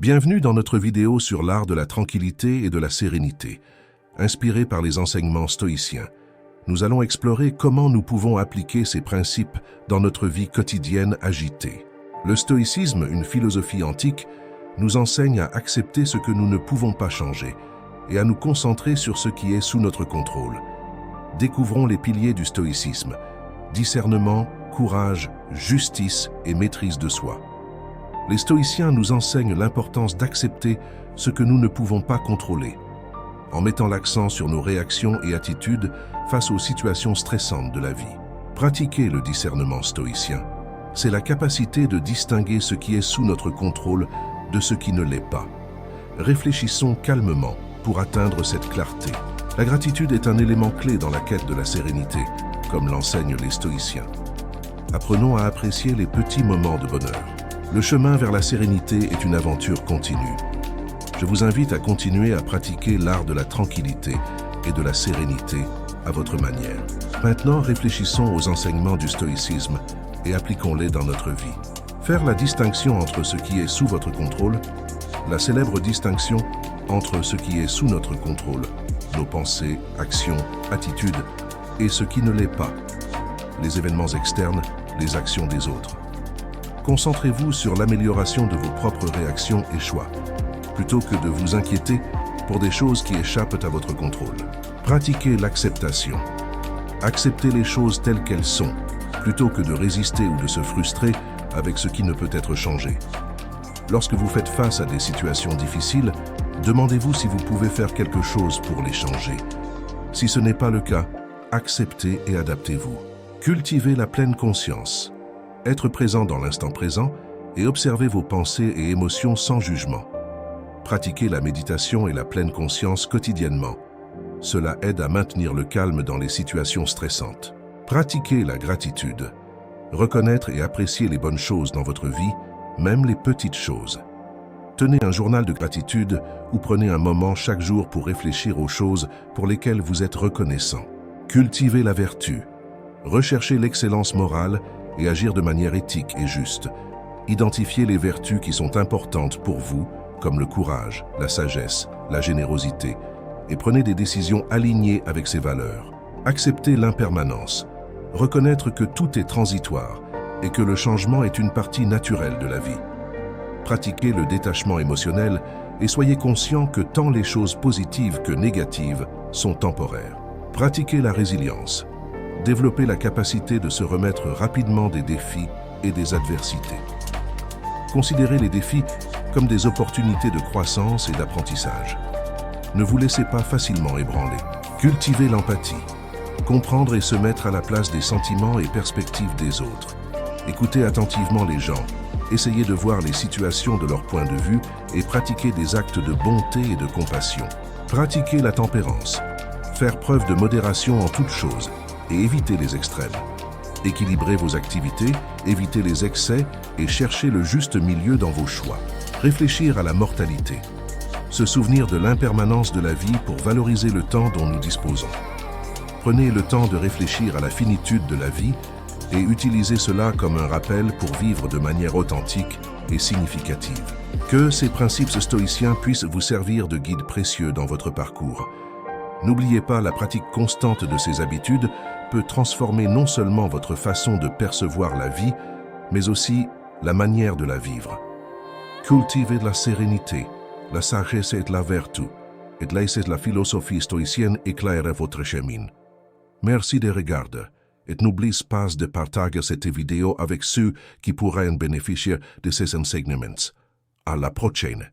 Bienvenue dans notre vidéo sur l'art de la tranquillité et de la sérénité. Inspiré par les enseignements stoïciens, nous allons explorer comment nous pouvons appliquer ces principes dans notre vie quotidienne agitée. Le stoïcisme, une philosophie antique, nous enseigne à accepter ce que nous ne pouvons pas changer et à nous concentrer sur ce qui est sous notre contrôle. Découvrons les piliers du stoïcisme: discernement, courage, justice et maîtrise de soi. Les stoïciens nous enseignent l'importance d'accepter ce que nous ne pouvons pas contrôler, en mettant l'accent sur nos réactions et attitudes face aux situations stressantes de la vie. Pratiquer le discernement stoïcien, c'est la capacité de distinguer ce qui est sous notre contrôle de ce qui ne l'est pas. Réfléchissons calmement pour atteindre cette clarté. La gratitude est un élément clé dans la quête de la sérénité, comme l'enseignent les stoïciens. Apprenons à apprécier les petits moments de bonheur. Le chemin vers la sérénité est une aventure continue. Je vous invite à continuer à pratiquer l'art de la tranquillité et de la sérénité à votre manière. Maintenant, réfléchissons aux enseignements du stoïcisme et appliquons-les dans notre vie. Faire la distinction entre ce qui est sous votre contrôle, la célèbre distinction entre ce qui est sous notre contrôle, nos pensées, actions, attitudes, et ce qui ne l'est pas, les événements externes, les actions des autres. Concentrez-vous sur l'amélioration de vos propres réactions et choix, plutôt que de vous inquiéter pour des choses qui échappent à votre contrôle. Pratiquez l'acceptation. Acceptez les choses telles qu'elles sont, plutôt que de résister ou de se frustrer avec ce qui ne peut être changé. Lorsque vous faites face à des situations difficiles, demandez-vous si vous pouvez faire quelque chose pour les changer. Si ce n'est pas le cas, acceptez et adaptez-vous. Cultivez la pleine conscience. Être présent dans l'instant présent et observer vos pensées et émotions sans jugement. Pratiquez la méditation et la pleine conscience quotidiennement. Cela aide à maintenir le calme dans les situations stressantes. Pratiquez la gratitude. Reconnaître et apprécier les bonnes choses dans votre vie, même les petites choses. Tenez un journal de gratitude ou prenez un moment chaque jour pour réfléchir aux choses pour lesquelles vous êtes reconnaissant. Cultivez la vertu. Recherchez l'excellence morale et agir de manière éthique et juste. Identifiez les vertus qui sont importantes pour vous, comme le courage, la sagesse, la générosité, et prenez des décisions alignées avec ces valeurs. Acceptez l'impermanence. Reconnaître que tout est transitoire et que le changement est une partie naturelle de la vie. Pratiquez le détachement émotionnel et soyez conscient que tant les choses positives que négatives sont temporaires. Pratiquez la résilience. Développez la capacité de se remettre rapidement des défis et des adversités. Considérez les défis comme des opportunités de croissance et d'apprentissage. Ne vous laissez pas facilement ébranler. Cultivez l'empathie. Comprendre et se mettre à la place des sentiments et perspectives des autres. Écoutez attentivement les gens. Essayez de voir les situations de leur point de vue et pratiquez des actes de bonté et de compassion. Pratiquez la tempérance. Faire preuve de modération en toutes choses et évitez les extrêmes. Équilibrez vos activités, évitez les excès et cherchez le juste milieu dans vos choix. Réfléchir à la mortalité. Se souvenir de l'impermanence de la vie pour valoriser le temps dont nous disposons. Prenez le temps de réfléchir à la finitude de la vie et utilisez cela comme un rappel pour vivre de manière authentique et significative. Que ces principes stoïciens puissent vous servir de guide précieux dans votre parcours. N'oubliez pas, la pratique constante de ces habitudes peut transformer non seulement votre façon de percevoir la vie, mais aussi la manière de la vivre. Cultivez la sérénité, la sagesse et la vertu, et laissez la philosophie stoïcienne éclairer votre chemin. Merci de regarder, et n'oubliez pas de partager cette vidéo avec ceux qui pourraient bénéficier de ces enseignements. À la prochaine.